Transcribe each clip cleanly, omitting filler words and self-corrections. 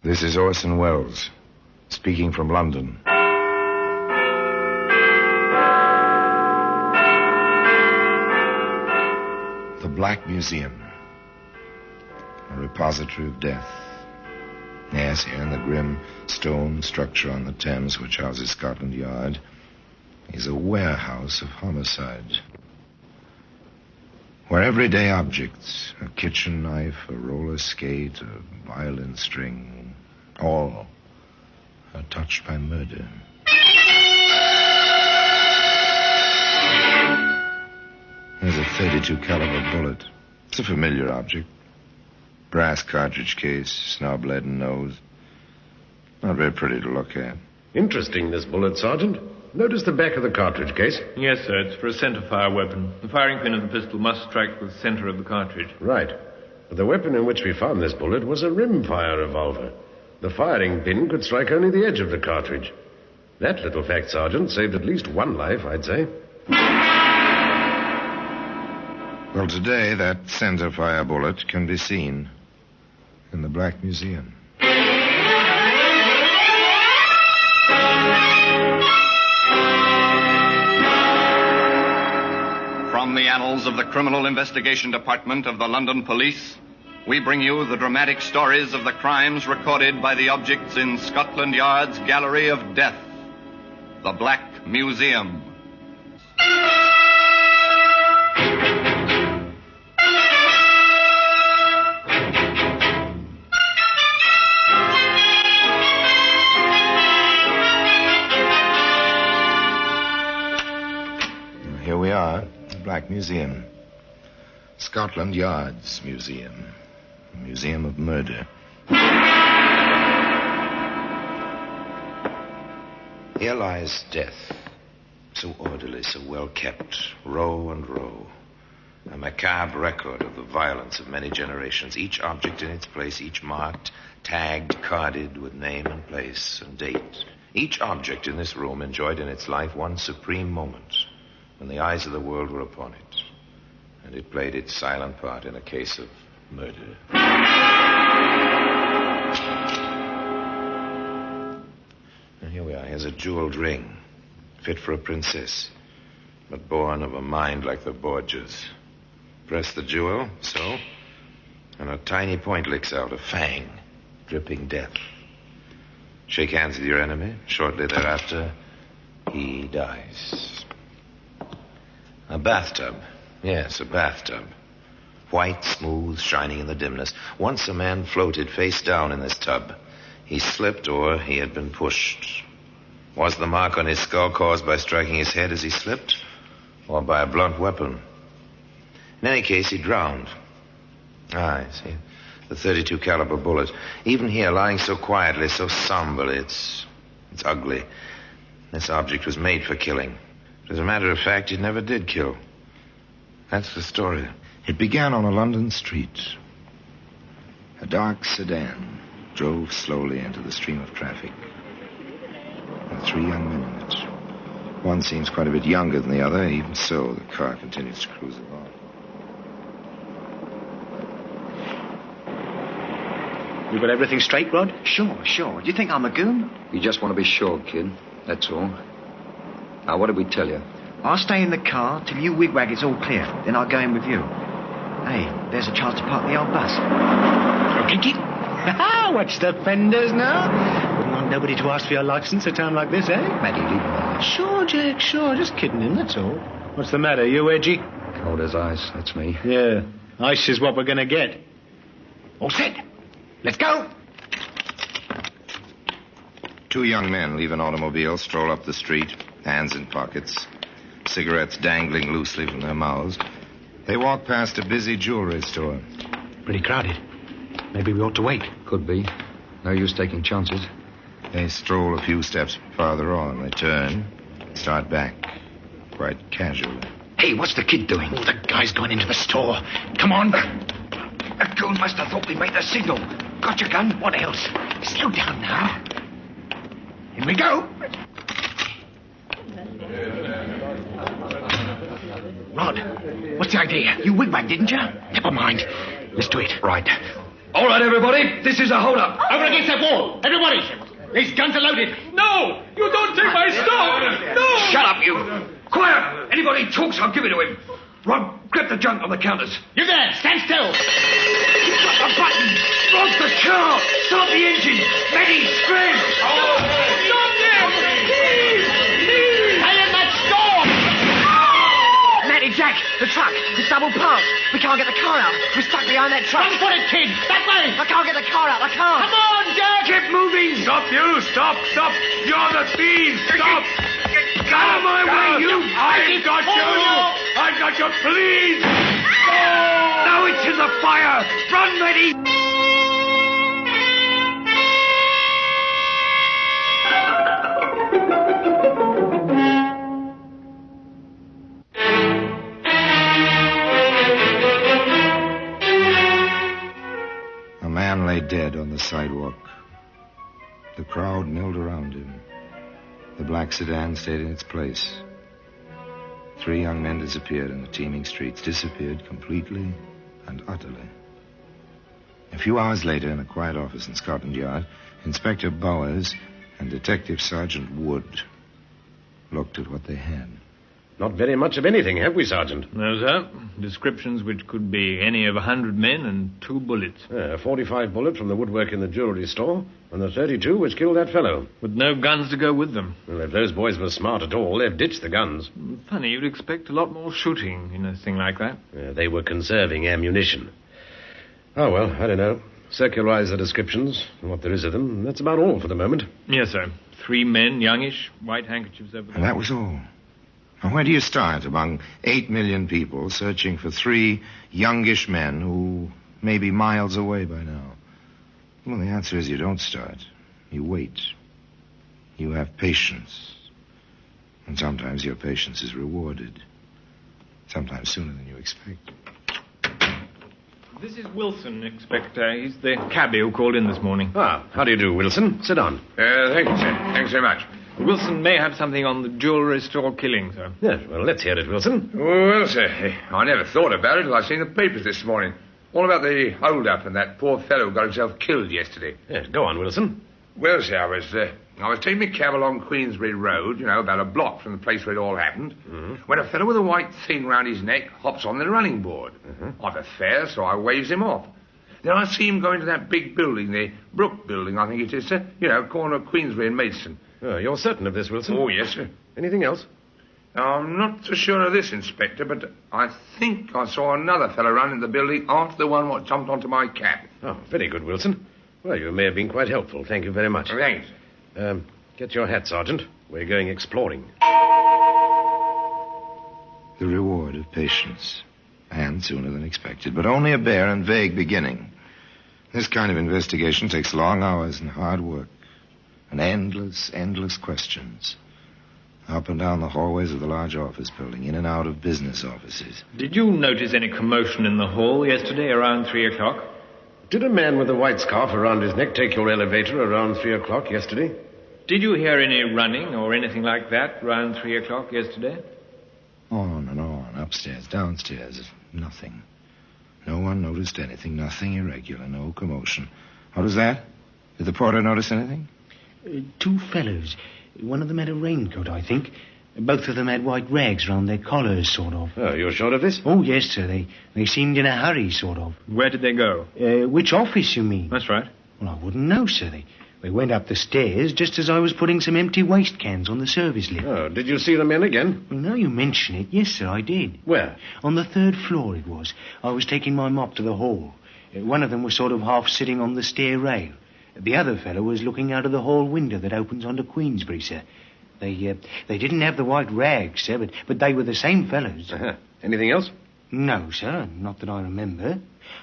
This is Orson Welles, speaking from London. The Black Museum, a repository of death. Yes, here in the grim stone structure on the Thames which houses Scotland Yard is a warehouse of homicide, where everyday objects, a kitchen knife, a roller skate, a violin string, all are touched by murder. There's a .32 caliber bullet. It's a familiar object. Brass cartridge case, snub-leaden nose. Not very pretty to look at. Interesting, this bullet, Sergeant. Notice the back of the cartridge case. Yes, sir. It's for a centre-fire weapon. The firing pin of the pistol must strike the centre of the cartridge. Right. But the weapon in which we found this bullet was a rimfire revolver. The firing pin could strike only the edge of the cartridge. That little fact, Sergeant, saved at least one life, I'd say. Well, today, that centre-fire bullet can be seen in the Black Museum. From the annals of the Criminal Investigation Department of the London Police, we bring you the dramatic stories of the crimes recorded by the objects in Scotland Yard's Gallery of Death, the Black Museum. Here we are, the Black Museum. Scotland Yard's museum. A museum of murder. Here lies death. So orderly, so well kept. Row and row. A macabre record of the violence of many generations. Each object in its place, each marked, tagged, carded with name and place and date. Each object in this room enjoyed in its life one supreme moment, when the eyes of the world were upon it, and it played its silent part in a case of murder. And here we are. Here's a jeweled ring, fit for a princess, but born of a mind like the Borgias. Press the jewel, so, and a tiny point licks out, a fang, dripping death. Shake hands with your enemy. Shortly thereafter, he dies. A bathtub. Yes, a bathtub. White, smooth, shining in the dimness. Once a man floated face down in this tub. He slipped or he had been pushed. Was the mark on his skull caused by striking his head as he slipped, or by a blunt weapon? In any case, he drowned. I see. The .32 caliber bullet. Even here, lying so quietly, so somberly, it's ugly. This object was made for killing. As a matter of fact, it never did kill. That's the story. It began on a London street. A dark sedan drove slowly into the stream of traffic. There were 3 young men in it. One seems quite a bit younger than the other. Even so, the car continues to cruise along. You got everything straight, Rod? Sure. Do you think I'm a goon? You just want to be sure, kid. That's all. Now, what did we tell you? I'll stay in the car till you wigwag it's all clear. Then I'll go in with you. Hey, there's a chance to park the old bus. Kinky. Watch the fenders now. Wouldn't want nobody to ask for your license at a time like this, eh? Maddie, leave him alone. Sure, Jack, sure. Just kidding him, that's all. What's the matter? You edgy? Cold as ice, that's me. Yeah. Ice is what we're going to get. All set. Let's go. 2 young men leave an automobile, stroll up the street, hands in pockets, cigarettes dangling loosely from their mouths. They walk past a busy jewelry store. Pretty crowded. Maybe we ought to wait. Could be. No use taking chances. They stroll a few steps farther on. They turn, start back, quite casually. Hey, what's the kid doing? Oh, the guy's gone into the store. Come on. A goon must have thought we made the signal. Got your gun? What else? Slow down now. In we go. Rod, what's the idea? You wigwagged, didn't you? Never mind. Let's do it. Right. All right, everybody, this is a hold-up. Over against that wall. Everybody. These guns are loaded. No! You don't take my stuff! No! Shut up, you. Quiet. Anybody talks, I'll give it to him. Rob, grab the junk on the counters. You there. Stand still. Stop the button. Rob's the car. Start the engine. Maddie, scream. Stop them! Please! Stay in that storm! Matty, Jack, the truck. It's double parked. We can't get the car out. We're stuck behind that truck. Run for it, kid. That way. I can't get the car out. I can't. Come on, Jack. Keep moving. Stop, you! Stop! Stop! You're the thieves! Stop! Get out of my way, you. I've got you! I've got you! Please! Now it's in the fire. Run, Maddie. A man lay dead on the sidewalk. The crowd milled around him. The black sedan stayed in its place. 3 young men disappeared in the teeming streets, disappeared completely and utterly. A few hours later, in a quiet office in Scotland Yard, Inspector Bowers and Detective Sergeant Wood looked at what they had. Not very much of anything, have we, Sergeant? No, sir. Descriptions which could be any of 100 men and 2 bullets. A 45 bullet from the woodwork in the jewelry store, and the 32 which killed that fellow. With no guns to go with them. Well, if those boys were smart at all, they've ditched the guns. Funny, you'd expect a lot more shooting in a thing like that. They were conserving ammunition. Oh, well, I don't know. Circularize the descriptions, and what there is of them. That's about all for the moment. Yes, sir. 3 men, youngish, white handkerchiefs over And that was all. Now, where do you start among 8 million people searching for 3 youngish men who may be miles away by now? Well, the answer is you don't start. You wait. You have patience. And sometimes your patience is rewarded. Sometimes sooner than you expect. This is Wilson, Inspector. He's the cabbie who called in this morning. Ah, how do you do, Wilson? Sit down. Thank you, sir. Thanks very much. Wilson may have something on the jewellery store killing, sir. Yes, well, let's hear it, Wilson. Well, sir, I never thought about it till I seen the papers this morning. All about the hold-up and that poor fellow got himself killed yesterday. Yes, go on, Wilson. Well, sir, I was taking my cab along Queensbury Road, about a block from the place where it all happened, when a fellow with a white thing round his neck hops on the running board. I've a fare, so I waves him off. Then I see him go into that big building, the Brook Building, I think it is, sir. Corner of Queensbury and Maidstone. Oh, you're certain of this, Wilson? Oh, yes, sir. Anything else? I'm not so sure of this, Inspector, but I think I saw another fellow run in the building after the one what jumped onto my cab. Oh, very good, Wilson. Well, you may have been quite helpful. Thank you very much. Thanks. Get your hat, Sergeant. We're going exploring. The reward of patience. And sooner than expected, but only a bare and vague beginning. This kind of investigation takes long hours and hard work. And endless questions. Up and down the hallways of the large office building, in and out of business offices. Did you notice any commotion in the hall yesterday around 3 o'clock? Did a man with a white scarf around his neck take your elevator around 3 o'clock yesterday? Did you hear any running or anything like that around 3 o'clock yesterday? On and on, upstairs, downstairs, nothing. No one noticed anything, nothing irregular, no commotion. What was that? Did the porter notice anything? 2 fellows. One of them had a raincoat, I think. Both of them had white rags round their collars, sort of. Oh, you're sure of this? Oh, yes, sir. They seemed in a hurry, sort of. Where did they go? Which office, you mean? That's right. Well, I wouldn't know, sir. They went up the stairs just as I was putting some empty waste cans on the service lift. Oh, did you see the men again? Well, now you mention it, yes, sir, I did. Where? On the 3rd floor it was. I was taking my mop to the hall. One of them was sort of half sitting on the stair rail. The other fellow was looking out of the hall window that opens onto Queensbury, sir. They didn't have the white rags, sir, but they were the same fellows. Anything else? No, sir, not that I remember.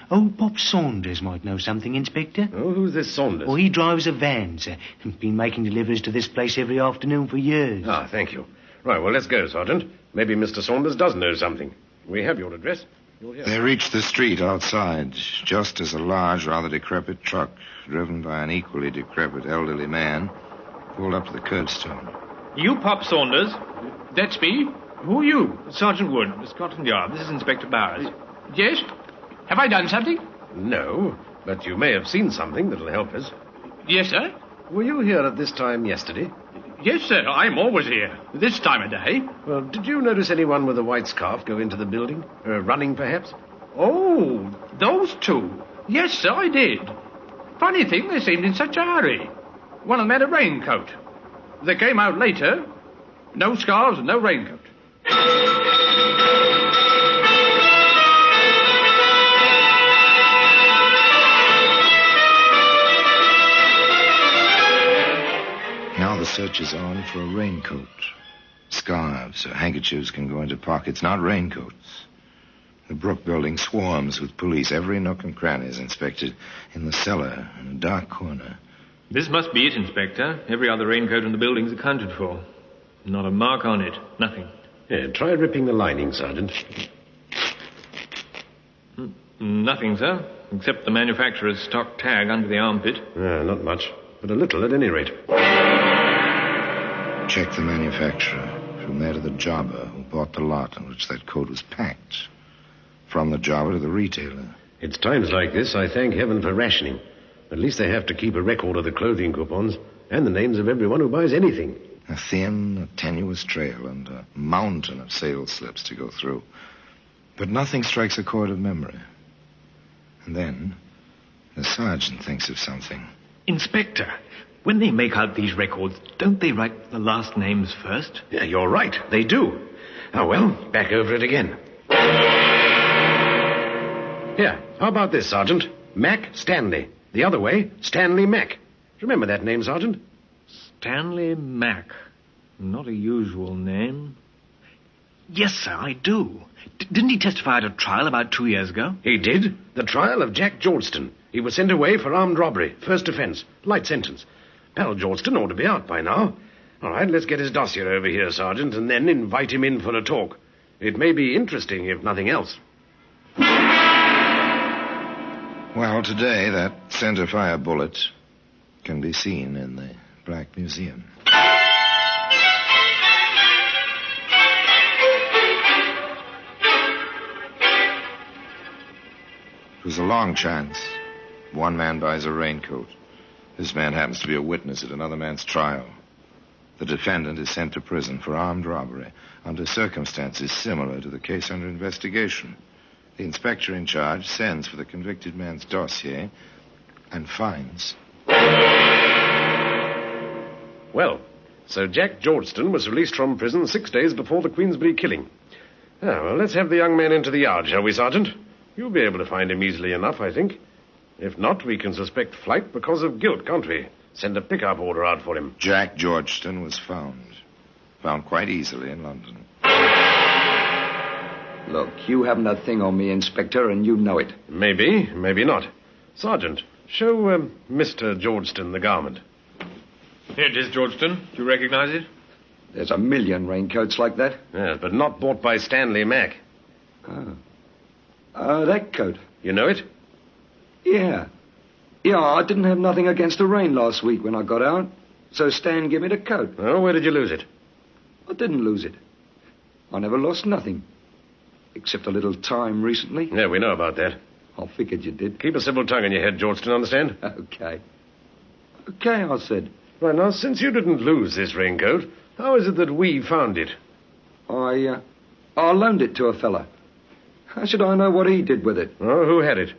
Oh, Bob Saunders might know something, Inspector. Oh, who's this Saunders? Oh, he drives a van, sir. Been making deliveries to this place every afternoon for years. Ah, thank you. Right, well, let's go, Sergeant. Maybe Mr. Saunders does know something. We have your address. They reached the street outside, just as a large, rather decrepit truck, driven by an equally decrepit elderly man, pulled up to the curbstone. You, Pop Saunders? That's me. Who are you? Sergeant Wood, Scotland Yard. This is Inspector Bowers. Yes? Have I done something? No. but you may have seen something that'll help us. Yes, sir? Were you here at this time yesterday? Yes, sir. I'm always here. This time of day. Well, did you notice anyone with a white scarf go into the building? Running, perhaps? Oh, those two. Yes, sir, I did. Funny thing, they seemed in such a hurry. One of them had a raincoat. They came out later. No scarves and no raincoat. Now the search is on for a raincoat. Scarves or handkerchiefs can go into pockets, not raincoats. The Brook building swarms with police. Every nook and cranny is inspected. In the cellar, in a dark corner. This must be it, Inspector. Every other raincoat in the building's accounted for. Not a mark on it. Nothing. Yeah, try ripping the lining, Sergeant. Nothing, sir. Except the manufacturer's stock tag under the armpit. Not much, but a little at any rate. Check the manufacturer. From there to the jobber who bought the lot on which that coat was packed. From the jobber to the retailer. It's times like this I thank heaven for rationing. At least they have to keep a record of the clothing coupons and the names of everyone who buys anything. A thin, tenuous trail and a mountain of sales slips to go through. But nothing strikes a chord of memory. And then the sergeant thinks of something. Inspector, when they make out these records, don't they write the last names first? Yeah, you're right. They do. Oh, well, back over it again. Here, how about this, Sergeant? Mac Stanley. The other way, Stanley Mac. Remember that name, Sergeant? Stanley Mac. Not a usual name. Yes, sir, I do. Didn't he testify at a trial about 2 years ago? He did. The trial of Jack Georgeston. He was sent away for armed robbery. First offense. Light sentence. Pal Georgeston ought to be out by now. All right, let's get his dossier over here, Sergeant, and then invite him in for a talk. It may be interesting, if nothing else. Well, today, that centerfire bullet can be seen in the Black Museum. It was a long chance. One man buys a raincoat. This man happens to be a witness at another man's trial. The defendant is sent to prison for armed robbery under circumstances similar to the case under investigation. The inspector in charge sends for the convicted man's dossier and finds. Well, so Jack Georgeston was released from prison 6 days before the Queensbury killing. Well, let's have the young man into the yard, shall we, Sergeant? You'll be able to find him easily enough, I think. If not, we can suspect flight because of guilt, can't we? Send a pickup order out for him. Jack Georgeston was found. Found quite easily in London. Look, you haven't that thing on me, Inspector, and you know it. Maybe, maybe not. Sergeant, show Mr. Georgeston the garment. Here it is, Georgeston. Do you recognize it? There's a million raincoats like that. Yes, but not bought by Stanley Mac. That coat. You know it? Yeah. Yeah, I didn't have nothing against the rain last week when I got out. So Stan gave me the coat. Oh, where did you lose it? I didn't lose it. I never lost nothing. Except a little time recently. Yeah, we know about that. I figured you did. Keep a civil tongue in your head, Georgeston, understand? Okay. Okay, I said. Right, now, since you didn't lose this raincoat, how is it that we found it? I loaned it to a fella. How should I know what he did with it? Oh, who had it?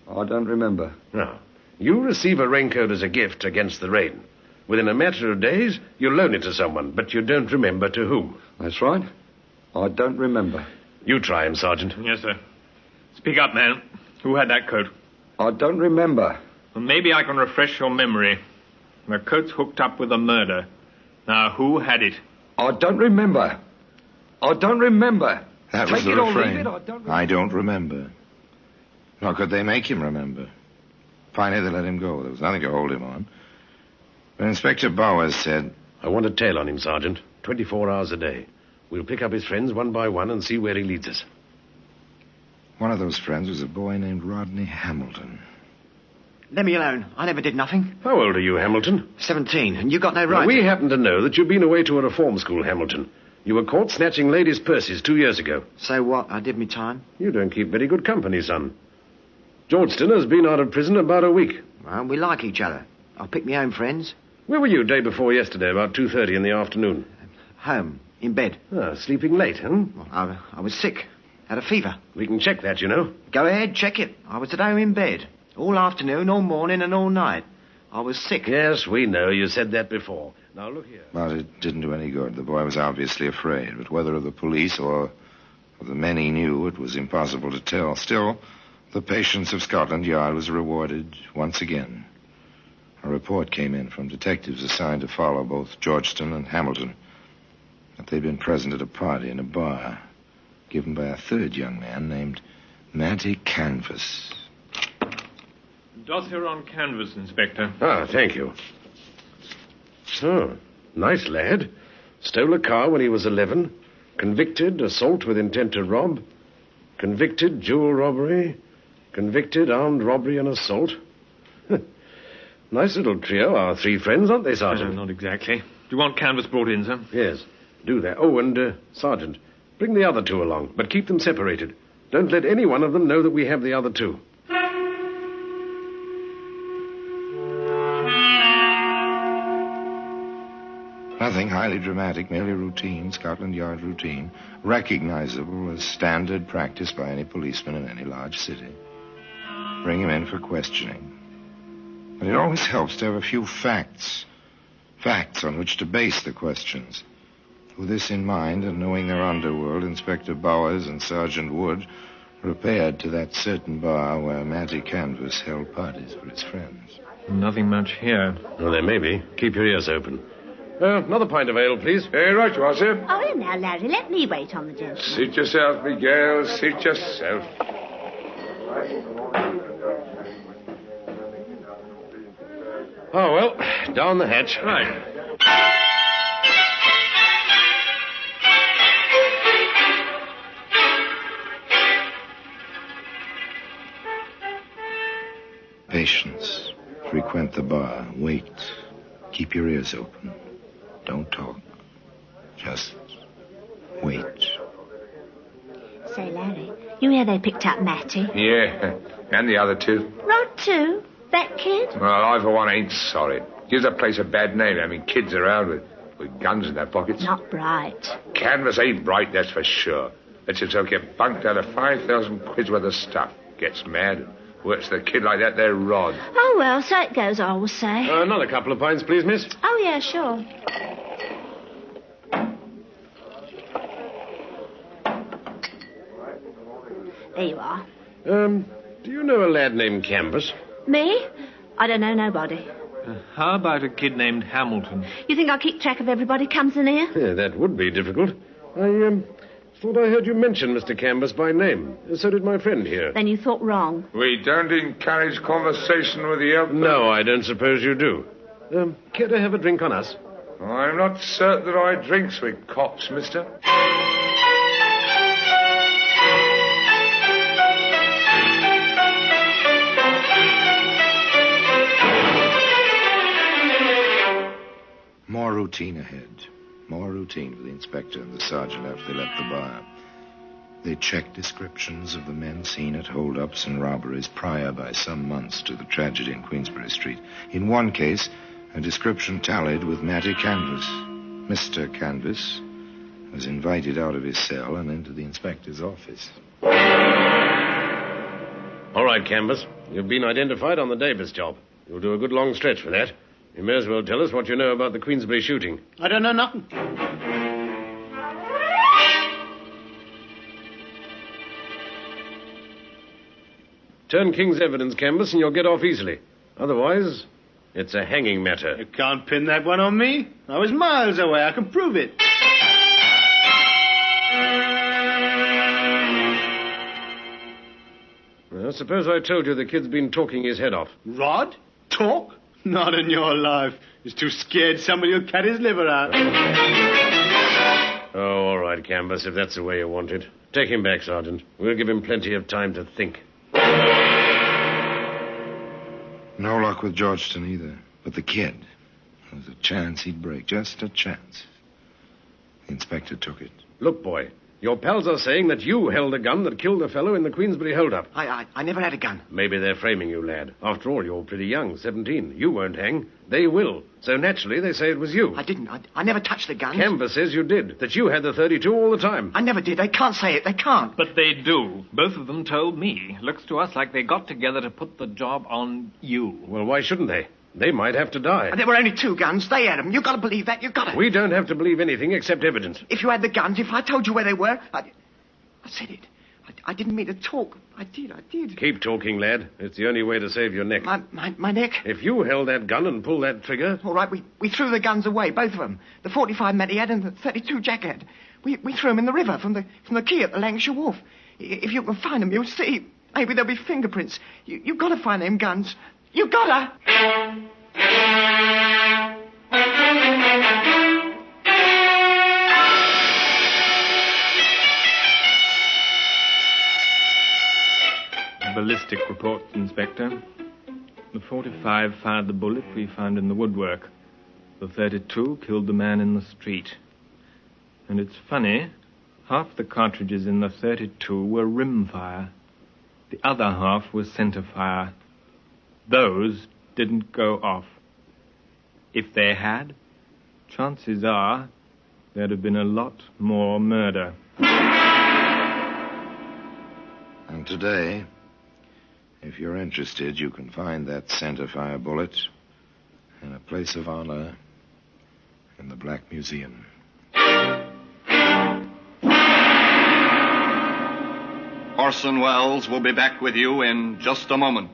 I don't remember. Now, you receive a raincoat as a gift against the rain. Within a matter of days, you loan it to someone, but you don't remember to whom. That's right. I don't remember. You try him, Sergeant. Yes, sir. Speak up, man. Who had that coat? I don't remember. Well, maybe I can refresh your memory. The coat's hooked up with a murder. Now, who had it? I don't remember. I don't remember. That was the refrain. I don't remember. Nor could they make him remember. Finally, they let him go. There was nothing to hold him on. But Inspector Bowers said... I want a tail on him, Sergeant. 24 hours a day. We'll pick up his friends one by one and see where he leads us. One of those friends was a boy named Rodney Hamilton. Let me alone. I never did nothing. How old are you, Hamilton? 17, and you got no right. Well, we happen to know that you've been away to a reform school, Hamilton. You were caught snatching ladies' purses 2 years ago. So what? I did me time. You don't keep very good company, son. Georgeston has been out of prison about a week. Well, we like each other. I'll pick my own friends. Where were you day before yesterday, about 2:30 in the afternoon? Home, in bed. Ah, sleeping late, huh? I was sick. Had a fever. We can check that, you know. Go ahead, check it. I was at home in bed. All afternoon, all morning, and all night. I was sick. Yes, we know. You said that before. Now, look here. But it didn't do any good. The boy was obviously afraid, but whether of the police or of the men he knew, it was impossible to tell. Still, the patience of Scotland Yard was rewarded once again. A report came in from detectives assigned to follow both Georgeston and Hamilton that they'd been present at a party in a bar given by a third young man named Matty Canvas. Dossier on canvas, Inspector. Ah, thank you. So, nice lad. Stole a car when he was 11. Convicted, assault with intent to rob. Convicted, jewel robbery. Convicted, armed robbery and assault. Nice little trio, our three friends, aren't they, Sergeant? Not exactly. Do you want canvas brought in, sir? Yes, do that. Oh, and, Sergeant, bring the other two along, but keep them separated. Don't let any one of them know that we have the other two. Nothing highly dramatic, merely routine, Scotland Yard routine, recognizable as standard practice by any policeman in any large city. Bring him in for questioning. But it always helps to have a few facts on which to base the questions. With this in mind, and knowing their underworld, Inspector Bowers and Sergeant Wood repaired to that certain bar where Matty Canvas held parties for his friends. Nothing much here. Well, there may be. Keep your ears open. Another pint of ale, please. Right you are, sir. Oh, here now, Larry. Let me wait on the gentleman. Seat yourself, Miguel. Seat yourself. Oh, well, down the hatch. Right. Patience. Frequent the bar. Wait. Keep your ears open. Don't talk. Just wait. Say, Larry, you hear they picked up Matty? Yeah, and the other two. Rod, too? That kid? Well, I, for one, ain't sorry. Gives that place a bad name. I mean, kids around with guns in their pockets. Not bright. Canvas ain't bright, that's for sure. Lets himself get bunked out of 5,000 quid's worth of stuff. Gets mad and works the kid like that there, Rod. Oh, well, so it goes, I will say. Another couple of pints, please, miss. Oh, yeah, sure. There you are. Do you know a lad named Canvas? Me? I don't know nobody. How about a kid named Hamilton? You think I'll keep track of everybody comes in here? Yeah, that would be difficult. I thought I heard you mention Mr. Canvas by name. So did my friend here. Then you thought wrong. We don't encourage conversation with the elder. No, I don't suppose you do. Care to have a drink on us? I'm not certain that I drinks with cops, mister. More routine ahead. More routine for the inspector and the sergeant after they left the bar. They checked descriptions of the men seen at holdups and robberies prior by some months to the tragedy in Queensbury Street. In one case, a description tallied with Matty Canvas. Mr. Canvas was invited out of his cell and into the inspector's office. All right, Canvas. You've been identified on the Davis job. You'll do a good long stretch for that. You may as well tell us what you know about the Queensbury shooting. I don't know nothing. Turn King's evidence, Canvas, and you'll get off easily. Otherwise, it's a hanging matter. You can't pin that one on me. I was miles away. I can prove it. Well, suppose I told you the kid's been talking his head off. Rod? Talk? Not in your life. He's too scared somebody will cut his liver out. Oh, all right, Canvas, if that's the way you want it. Take him back, Sergeant. We'll give him plenty of time to think. No luck with Georgeston either. But the kid, there was a chance he'd break. Just a chance. The inspector took it. Look, boy, Your pals are saying that you held a gun that killed the fellow in the Queensbury hold-up. I never had a gun. Maybe they're framing you, lad. After all, you're pretty young, 17. You won't hang. They will. So naturally, they say it was you. I didn't. I never touched the gun. Canvas says you did, that you had the 32 all the time. I never did. They can't say it. They can't. But they do. Both of them told me. Looks to us like they got together to put the job on you. Well, why shouldn't they? They might have to die. There were only 2 guns. They had them. You've got to believe that. You've got to. We don't have to believe anything except evidence. If you had the guns, if I told you where they were, I said it. I didn't mean to talk. I did. Keep talking, lad. It's the only way to save your neck. My neck? If you held that gun and pulled that trigger... All right, we threw the guns away, both of them. The 45 Matty had and the 32 Jack had. We threw them in the river from the quay at the Lancashire Wharf. If you can find them, you'll see. Maybe there'll be fingerprints. You've got to find them guns. You've got to. Ballistic report, Inspector. The 45 fired the bullet we found in the woodwork. The 32 killed the man in the street. And it's funny, half the cartridges in the 32 were rimfire. The other half was centerfire. Those didn't go off. If they had, chances are there'd have been a lot more murder. And today, if you're interested, you can find that centerfire bullet in a place of honor in the Black Museum. Orson Welles will be back with you in just a moment.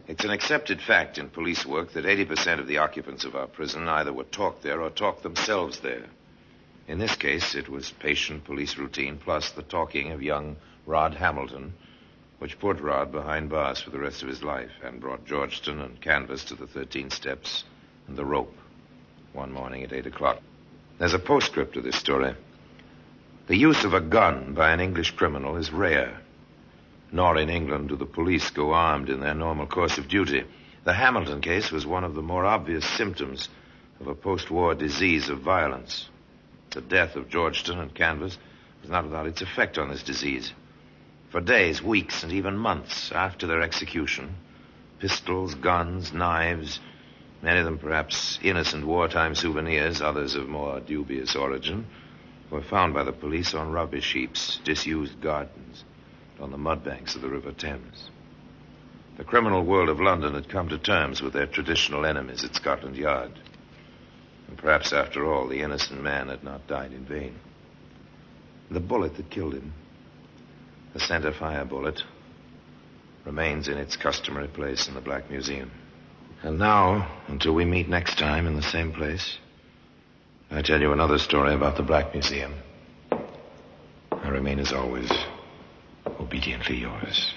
It's an accepted fact in police work that 80% of the occupants of our prison either were talked there or talked themselves there. In this case, it was patient police routine plus the talking of young Rod Hamilton, which put Rod behind bars for the rest of his life and brought Georgeston and Canvas to the 13 steps and the rope one morning at 8 o'clock. There's a postscript to this story. The use of a gun by an English criminal is rare. Nor in England do the police go armed in their normal course of duty. The Hamilton case was one of the more obvious symptoms of a post-war disease of violence. The death of Georgeston and Canvas was not without its effect on this disease. For days, weeks, and even months after their execution, pistols, guns, knives, many of them perhaps innocent wartime souvenirs, others of more dubious origin, were found by the police on rubbish heaps, disused gardens, on the mudbanks of the River Thames. The criminal world of London had come to terms with their traditional enemies at Scotland Yard. And perhaps, after all, the innocent man had not died in vain. The bullet that killed him, the centerfire bullet, remains in its customary place in the Black Museum. And now, until we meet next time in the same place, I tell you another story about the Black Museum. I remain, as always, obediently yours.